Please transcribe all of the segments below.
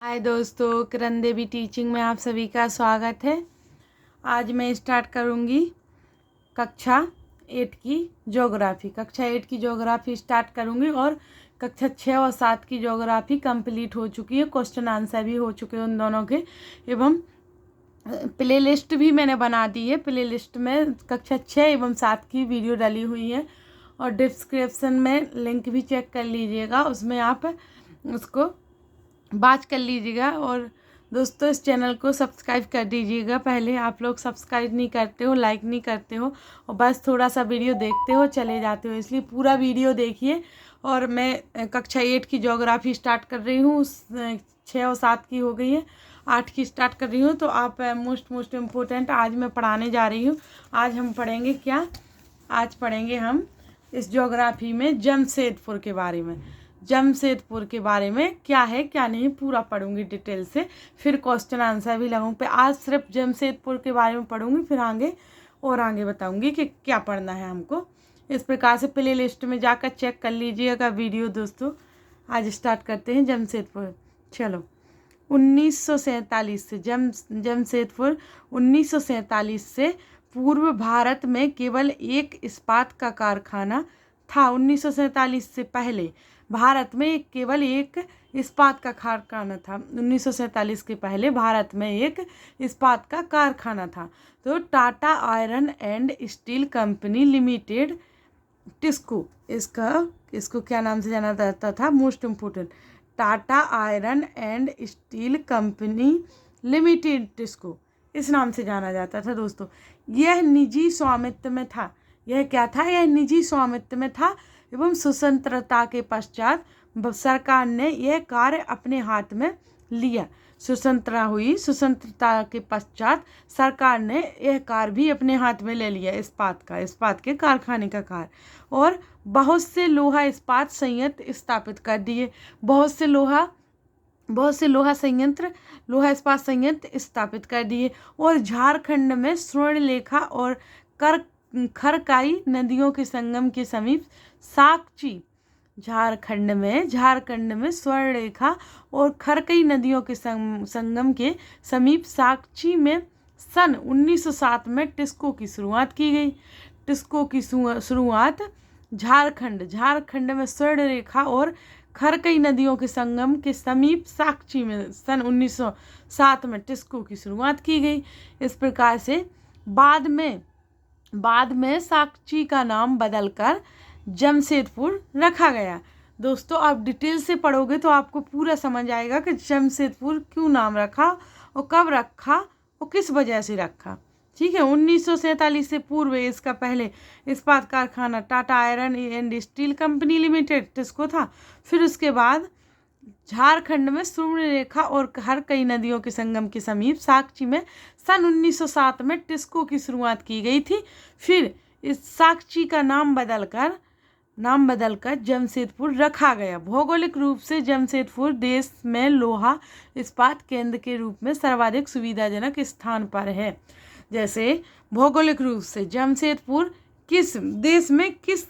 हाय दोस्तों, किरण देवी टीचिंग में आप सभी का स्वागत है। आज मैं स्टार्ट करूंगी कक्षा 8 की ज्योग्राफी स्टार्ट करूंगी और कक्षा 6 और 7 की ज्योग्राफी कंप्लीट हो चुकी है। क्वेश्चन आंसर भी हो चुके हैं उन दोनों के, एवं प्ले लिस्ट भी मैंने बना दी है। प्ले लिस्ट में कक्षा 6 एवं 7 की वीडियो डाली हुई है और डिस्क्रिप्शन में लिंक भी चेक कर लीजिएगा, उसमें आप उसको बात कर लीजिएगा। और दोस्तों, इस चैनल को सब्सक्राइब कर दीजिएगा। पहले आप लोग सब्सक्राइब नहीं करते हो, लाइक नहीं करते हो और बस थोड़ा सा वीडियो देखते हो चले जाते हो, इसलिए पूरा वीडियो देखिए। और मैं कक्षा 8 की ज्योग्राफी स्टार्ट कर रही हूँ। 6 और 7 की हो गई है, 8 की स्टार्ट कर रही हूँ। तो आप मोस्ट इम्पोर्टेंट आज मैं पढ़ाने जा रही हूँ। आज हम पढ़ेंगे क्या? आज पढ़ेंगे हम इस ज्योग्राफी में जमशेदपुर के बारे में। जमशेदपुर के बारे में क्या है क्या नहीं पूरा पढ़ूंगी डिटेल से, फिर क्वेश्चन आंसर भी लगाऊंगी। आज सिर्फ जमशेदपुर के बारे में पढ़ूंगी, फिर आगे बताऊंगी कि क्या पढ़ना है हमको। इस प्रकार से प्ले लिस्ट में जाकर चेक कर लीजिएगा वीडियो। दोस्तों, आज स्टार्ट करते हैं जमशेदपुर। चलो, 1947 से जमशेदपुर 1947 से पूर्व भारत में केवल एक इस्पात का कारखाना था। 1947 से पहले भारत में केवल एक इस्पात का कारखाना था। 1947 के पहले भारत में एक इस्पात का कारखाना था। तो Tata iron and steel company limited, TISCO, इसको क्या नाम से जाना जाता था? Most important, Tata iron and steel company limited, TISCO, इस नाम से जाना जाता था। दोस्तों, यह निजी स्वामित्व में था। यह क्या था? यह निजी स्वामित्व में था एवं स्वतंत्रता के पश्चात सरकार ने यह कार्य अपने हाथ में लिया। स्वतंत्रता के पश्चात सरकार ने यह कार्य भी अपने हाथ में ले लिया, इस्पात के कारखाने का कार्य। और बहुत से लोहा इस्पात संयंत्र स्थापित कर दिए। बहुत से लोहा इस्पात संयंत्र स्थापित कर दिए। और झारखंड में स्वर्णरेखा और खरकाई नदियों के संगम के समीप झारखंड में स्वर्णरेखा और खरकई नदियों के संगम के समीप साक्षी में सन 1907 में टिस्को की शुरुआत की गई। टिस्को की शुरुआत झारखंड में स्वर्णरेखा और खरकई नदियों के संगम के समीप साक्षी में सन 1907 में टिस्को की शुरुआत की गई। इस प्रकार से बाद में साक्षी का नाम बदलकर जमशेदपुर रखा गया। दोस्तों, आप डिटेल से पढ़ोगे तो आपको पूरा समझ आएगा कि जमशेदपुर क्यों नाम रखा और कब रखा और किस वजह से रखा। ठीक है, 1947 से पूर्व इसका पहले इस्पात कारखाना Tata iron and steel company limited, TISCO था। फिर उसके बाद झारखंड में स्वर्णरेखा और खरकई नदियों के संगम के समीप साक्षी में सन 1907 में टिस्को की शुरुआत की गई थी। फिर इस साक्षी का नाम बदलकर जमशेदपुर रखा गया। भौगोलिक रूप से जमशेदपुर देश में लोहा इस्पात केंद्र के रूप में सर्वाधिक सुविधाजनक स्थान पर है। जैसे भौगोलिक रूप से जमशेदपुर किस देश में किस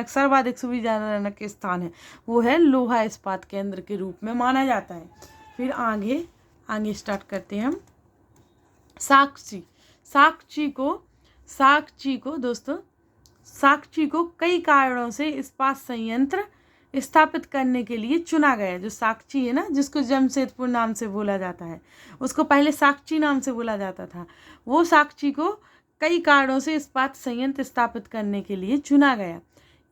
सर्वाधिक सुविधाजनक स्थान है? वो है लोहा इस्पात केंद्र के रूप में माना जाता है। फिर आगे स्टार्ट करते हैं हम। साक्षी को कई कारणों से इस्पात संयंत्र स्थापित करने के लिए चुना गया। जो साक्षी है ना, जिसको जमशेदपुर नाम से बोला जाता है, उसको पहले साक्षी नाम से बोला जाता था। वो साक्षी को कई कारणों से इस्पात संयंत्र स्थापित करने के लिए चुना गया।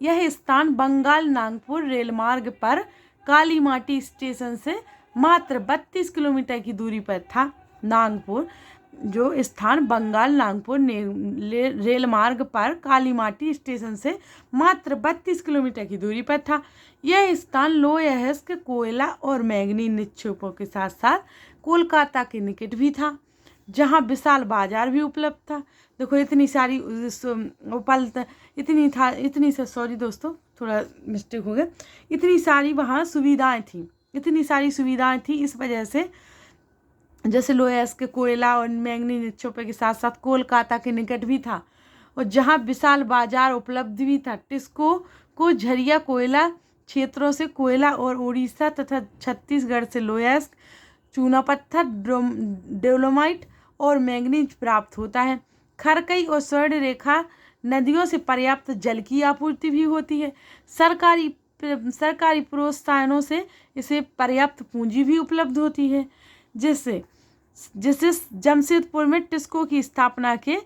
यह स्थान बंगाल नागपुर रेलमार्ग पर कालीमाटी स्टेशन से मात्र 32 किलोमीटर की दूरी पर था। जो स्थान बंगाल नागपुर रेलमार्ग पर कालीमाटी स्टेशन से मात्र 32 किलोमीटर की दूरी पर था। यह स्थान लोह अयस्क कोयला और मैंगनीज निक्षेपों के साथ साथ कोलकाता के निकट भी था, जहां विशाल बाजार भी उपलब्ध था। देखो, सॉरी दोस्तों, थोड़ा मिस्टेक हो गया। इतनी सारी वहाँ सुविधाएं थी। इस वजह से जैसे लोहे अयस्क कोयला और मैंगनीज निक्षेपों के साथ साथ कोलकाता के निकट भी था और जहाँ विशाल बाजार उपलब्ध भी था। टिस्को को झरिया कोयला क्षेत्रों से कोयला और उड़ीसा तथा छत्तीसगढ़ से लोयस्क, चूना पत्थर, डोलोमाइट और मैंगनीज प्राप्त होता है। खरकई और स्वर्ण रेखा नदियों से पर्याप्त जल की आपूर्ति भी होती है। सरकारी प्रोत्साहनों से इसे पर्याप्त पूंजी भी उपलब्ध होती है, जिससे जमशेदपुर में टिस्को की स्थापना के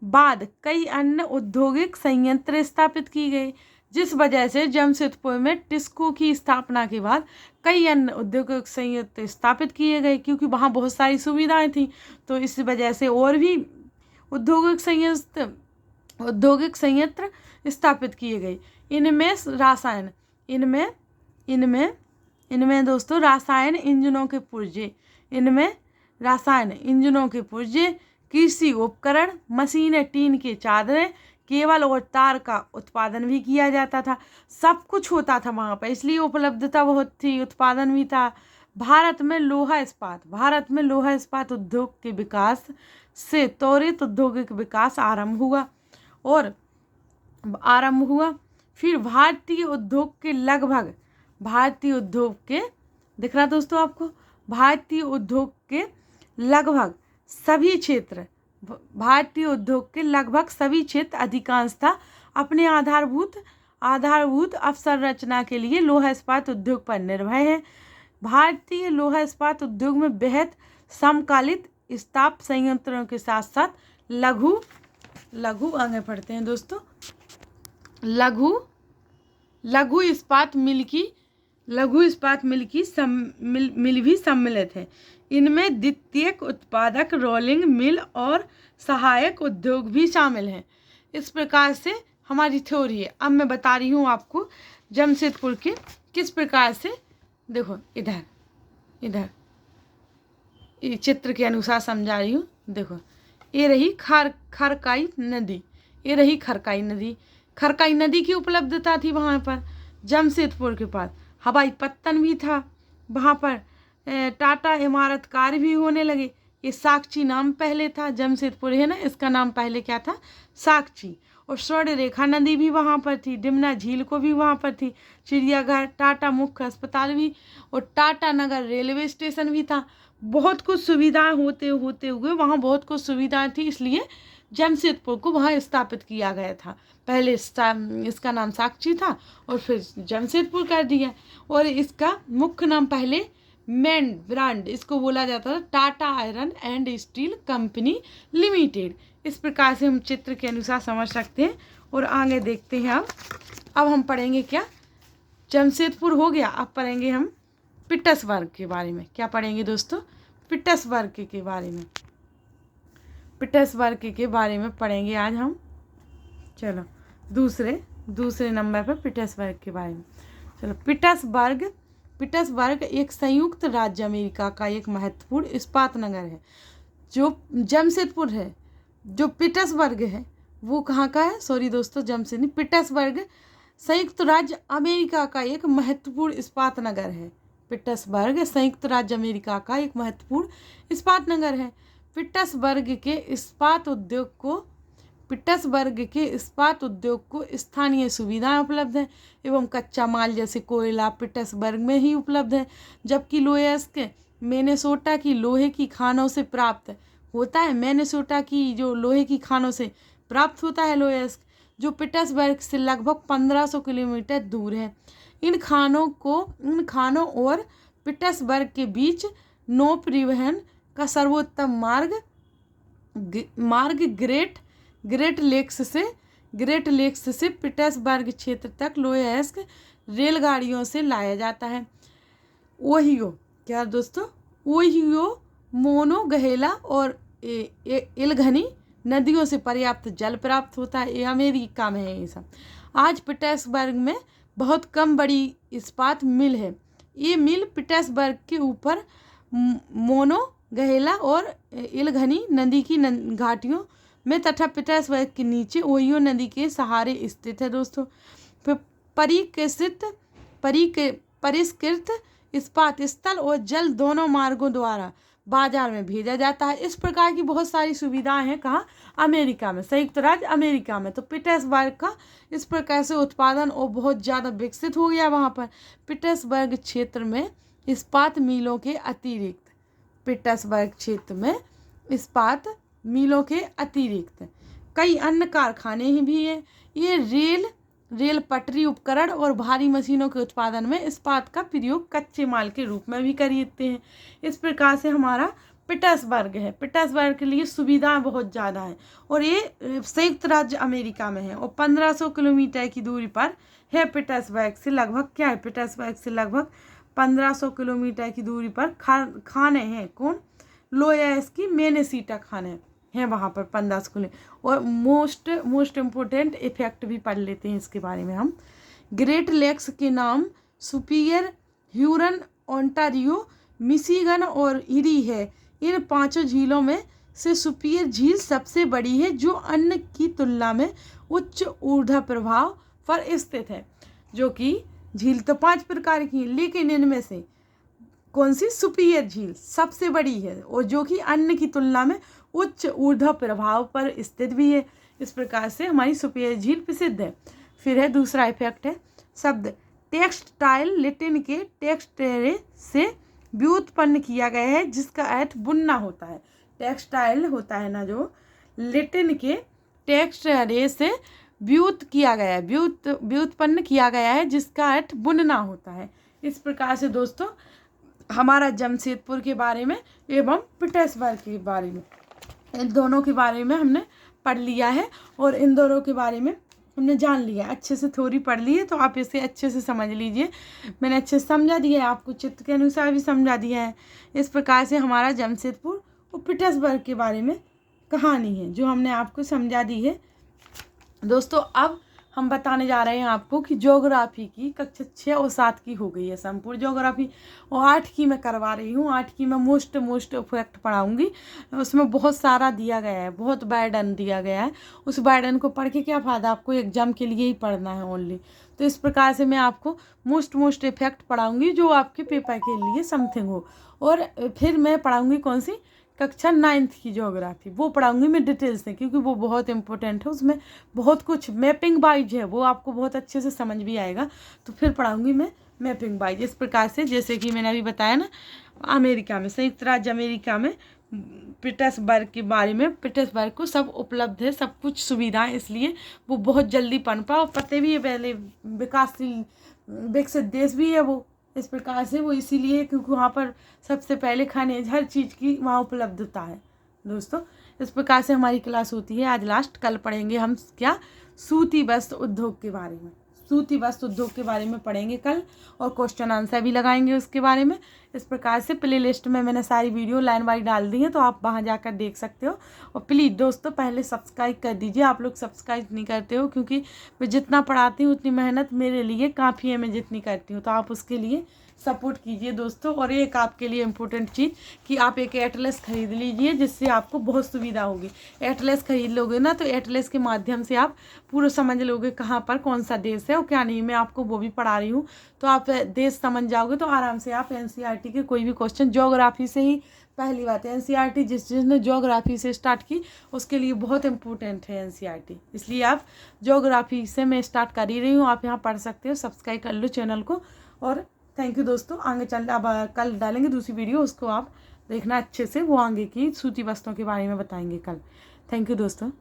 बाद कई अन्य औद्योगिक संयंत्र स्थापित की गई। जिस वजह से जमशेदपुर में टिस्को की स्थापना के बाद कई अन्य औद्योगिक संयंत्र स्थापित किए गए, क्योंकि वहाँ बहुत सारी सुविधाएं थी। तो इस वजह से और भी औद्योगिक संयंत्र स्थापित किए गए। इनमें रसायन इनमें दोस्तों रासायन इंजनों के पुर्जे, कृषि उपकरण, मशीनें, टीन के चादरें, केबल और तार का उत्पादन भी किया जाता था। सब कुछ होता था वहाँ पर, इसलिए उपलब्धता बहुत थी, उत्पादन भी था। भारत में लोहा इस्पात उद्योग के विकास से त्वरित औद्योगिक विकास आरंभ हुआ। फिर भारतीय उद्योग दिख रहा दोस्तों आपको, भारतीय उद्योग के लगभग सभी क्षेत्र अधिकांशतः अपने आधारभूत अवसंरचना के लिए लोहा इस्पात उद्योग पर निर्भर है। भारतीय लोहा इस्पात उद्योग में बेहद समकालिक इस्पात संयंत्रों के साथ साथ लघु आगे पढ़ते हैं दोस्तों, लघु इस्पात मिल भी सम्मिलित है। इनमें द्वितीयक उत्पादक, रोलिंग मिल और सहायक उद्योग भी शामिल हैं। इस प्रकार से हमारी थ्योरी है। अब मैं बता रही हूँ आपको जमशेदपुर के किस प्रकार से, देखो इधर ये चित्र के अनुसार समझा रही हूँ। देखो ये रही खरकाई नदी की उपलब्धता थी वहाँ पर जमशेदपुर के पास। हवाई पत्तन भी था वहाँ पर, टाटा इमारत कार्य भी होने लगे। ये साक्षी नाम पहले था, जमशेदपुर है ना, इसका नाम पहले क्या था, साक्षी। और स्वर्ण रेखा नदी भी वहाँ पर थी, डिमना झील को भी वहाँ पर थी, चिड़ियाघर, टाटा मुख्य अस्पताल भी, और टाटा नगर रेलवे स्टेशन भी था। बहुत कुछ सुविधाएं होते हुए वहाँ बहुत कुछ सुविधाएं थी, इसलिए जमशेदपुर को वहाँ स्थापित किया गया था। पहले इसका नाम साक्षी था और फिर जमशेदपुर कर दिया। और इसका मुख्य नाम पहले मेन ब्रांड इसको बोला जाता था, Tata iron and steel company limited. इस प्रकार से हम चित्र के अनुसार समझ सकते हैं। और आगे देखते हैं। अब हम पढ़ेंगे क्या, जमशेदपुर हो गया, अब पढ़ेंगे हम पिट्सबर्ग के बारे में। क्या पढ़ेंगे दोस्तों, पिट्सबर्ग के बारे में पढ़ेंगे आज हम। चलो दूसरे नंबर पर पिट्सबर्ग के बारे में। चलो, पिट्सबर्ग एक संयुक्त राज्य अमेरिका का एक महत्वपूर्ण इस्पात नगर है। जो जमशेदपुर है, जो पिट्सबर्ग है वो कहाँ का है, सॉरी दोस्तों, जमशेद नहीं, पिट्सबर्ग संयुक्त राज्य अमेरिका का एक महत्वपूर्ण इस्पात नगर है। पिट्सबर्ग संयुक्त राज्य अमेरिका का एक महत्वपूर्ण इस्पात नगर है। पिट्सबर्ग के इस्पात उद्योग को स्थानीय सुविधाएं उपलब्ध हैं एवं कच्चा माल जैसे कोयला पिट्सबर्ग में ही उपलब्ध है, जबकि लोयस्क मिनेसोटा की लोहे की खानों से प्राप्त होता है। मिनेसोटा की जो लोहे की खानों से प्राप्त होता है लोयस्क, जो पिट्सबर्ग से लगभग 1500 किलोमीटर दूर है। इन खानों और पिट्सबर्ग के बीच नौ परिवहन का सर्वोत्तम मार्ग ग्रेट लेक्स से पिट्सबर्ग क्षेत्र तक लोयस्क रेलगाड़ियों से लाया जाता है। ओहियो मोनोगहेला और इलघनी नदियों से पर्याप्त जल प्राप्त होता है। ये अमेरिका में है ये सब। आज पिट्सबर्ग में बहुत कम बड़ी इस्पात मिल है। ये मिल पिट्सबर्ग के ऊपर मोनोगहेला और इलघनी नदी की घाटियों में तथा पिट्सबर्ग के नीचे ओहियो नदी के सहारे स्थित है दोस्तों। परिष्कृत इस्पात स्थल और जल दोनों मार्गों द्वारा बाजार में भेजा जाता है। इस प्रकार की बहुत सारी सुविधाएं हैं कहाँ, अमेरिका में, संयुक्त राज्य अमेरिका में। तो पीटर्सबर्ग का इस प्रकार से उत्पादन और बहुत ज़्यादा विकसित हो गया वहाँ पर। पीटर्सबर्ग क्षेत्र में इस्पात मिलों के अतिरिक्त, पीटर्सबर्ग क्षेत्र में इस्पात मिलों के अतिरिक्त कई अन्य कारखाने ही भी हैं। ये रेल पटरी उपकरण और भारी मशीनों के उत्पादन में इस्पात का प्रयोग कच्चे माल के रूप में भी करते हैं। इस प्रकार से हमारा पीटर्सबर्ग है। पीटर्सबर्ग के लिए सुविधाएं बहुत ज़्यादा हैं और ये संयुक्त राज्य अमेरिका में है और 1500 किलोमीटर की दूरी पर है। पीटर्सबर्ग से लगभग क्या है, पीटर्सबर्ग से लगभग 1500 किलोमीटर की दूरी पर खाने हैं। कौन, लोयस की मेनेसीटा खाने हैं वहाँ पर 1500 किलो। और मोस्ट इम्पोर्टेंट इफेक्ट भी पढ़ लेते हैं इसके बारे में हम। ग्रेट लेक्स के नाम सुपिरियर, ह्यूरन, ओंटारियो, मिशिगन और इरी है। इन 5 झीलों में से सुपिरियर झील सबसे बड़ी है, जो अन्य की तुलना में उच्च ऊर्ध्व प्रभाव पर स्थित है। जो कि झील तो 5 प्रकार की है, लेकिन इनमें से कौन सी, सुपिरियर झील सबसे बड़ी है और जो कि अन्य की तुलना में उच्च ऊर्ध्व प्रभाव पर स्थित भी है। इस प्रकार से हमारी सुपिरियर झील प्रसिद्ध है। फिर है दूसरा इफेक्ट है शब्द टेक्सटाइल, लैटिन के टेक्सटेरे से व्युत्पन्न किया गया है, जिसका अर्थ बुनना होता है। टेक्सटाइल होता है ना, जो लैटिन के टेक्सटेरे से व्युत्पन्न किया गया है, जिसका अर्थ बुनना होता है। इस प्रकार से दोस्तों हमारा जमशेदपुर के बारे में एवं पीटर्सबर्ग के बारे में, इन दोनों के बारे में हमने पढ़ लिया है और इन दोनों के बारे में हमने जान लिया, अच्छे से थ्योरी पढ़ ली है। तो आप इसे अच्छे से समझ लीजिए। मैंने अच्छे से समझा दिया है, आपको चित्र के अनुसार भी समझा दिया है। इस प्रकार से हमारा जमशेदपुर और पीटर्सबर्ग के बारे में कहानी है जो हमने आपको समझा दी है। दोस्तों अब हम बताने जा रहे हैं आपको कि ज्योग्राफी की कक्षा 6 और 7 की हो गई है संपूर्ण ज्योग्राफी, और 8 की मैं करवा रही हूँ। 8 की मैं मोस्ट इफेक्ट पढ़ाऊँगी। उसमें बहुत सारा दिया गया है, बहुत बर्डन दिया गया है। उस बर्डन को पढ़ के क्या फ़ायदा, आपको एग्जाम के लिए ही पढ़ना है ओनली। तो इस प्रकार से मैं आपको मोस्ट इफेक्ट पढ़ाऊँगी जो आपके पेपर के लिए समथिंग हो। और फिर मैं पढ़ाऊँगी कौन सी, कक्षा 9th की ज्योग्राफी, वो पढ़ाऊंगी मैं डिटेल से, क्योंकि वो बहुत इंपॉर्टेंट है। उसमें बहुत कुछ मैपिंग वाइज है, वो आपको बहुत अच्छे से समझ भी आएगा। तो फिर पढ़ाऊंगी मैं मैपिंग वाइज। इस प्रकार से जैसे कि मैंने अभी बताया ना, अमेरिका में, संयुक्त राज्य अमेरिका में पीटर्सबर्ग के बारे में, पीटर्सबर्ग को सब उपलब्ध है, सब कुछ सुविधाएं, इसलिए वो बहुत जल्दी पनपा और पते भी है, पहले विकासशील विकसित देश भी है वो। इस प्रकार से वो इसीलिए क्योंकि वहाँ पर सबसे पहले खनिज, हर चीज़ की वहाँ उपलब्धता है। दोस्तों इस प्रकार से हमारी क्लास होती है। आज लास्ट, कल पढ़ेंगे हम क्या, सूती वस्त्र उद्योग के बारे में। सूती वस्त्र उद्योग के बारे में पढ़ेंगे कल, और क्वेश्चन आंसर भी लगाएंगे उसके बारे में। इस प्रकार से प्ले लिस्ट में मैंने सारी वीडियो लाइन वाइज डाल दी है, तो आप वहाँ जाकर देख सकते हो। और प्लीज़ दोस्तों पहले सब्सक्राइब कर दीजिए, आप लोग सब्सक्राइब नहीं करते हो, क्योंकि मैं जितना पढ़ाती हूँ उतनी मेहनत मेरे लिए काफ़ी है, मैं जितनी करती हूँ। तो आप उसके लिए सपोर्ट कीजिए दोस्तों। और एक आपके लिए इम्पोर्टेंट चीज़ कि आप एक एटलस खरीद लीजिए, जिससे आपको बहुत सुविधा होगी। एटलस खरीद लोगे ना, तो एटलस के माध्यम से आप पूरा समझ लोगे कहाँ पर कौन सा देश है और क्या नहीं। मैं आपको वो भी पढ़ा रही हूँ, तो आप देश समझ जाओगे तो आराम से आप एनसीईआरटी के कोई भी क्वेश्चन, ज्योग्राफी से ही, पहली बात है एनसीईआरटी जिसने ज्योग्राफी से स्टार्ट की उसके लिए बहुत इंपॉर्टेंट है एनसीईआरटी, इसलिए आप ज्योग्राफी से मैं स्टार्ट कर ही रही हूँ, आप यहाँ पढ़ सकते हो। सब्सक्राइब कर लो चैनल को। और थैंक यू दोस्तों। आगे चल, अब कल डालेंगे दूसरी वीडियो, उसको आप देखना अच्छे से, वो आगे की सूती वस्त्रों के बारे में बताएंगे कल। थैंक यू दोस्तों।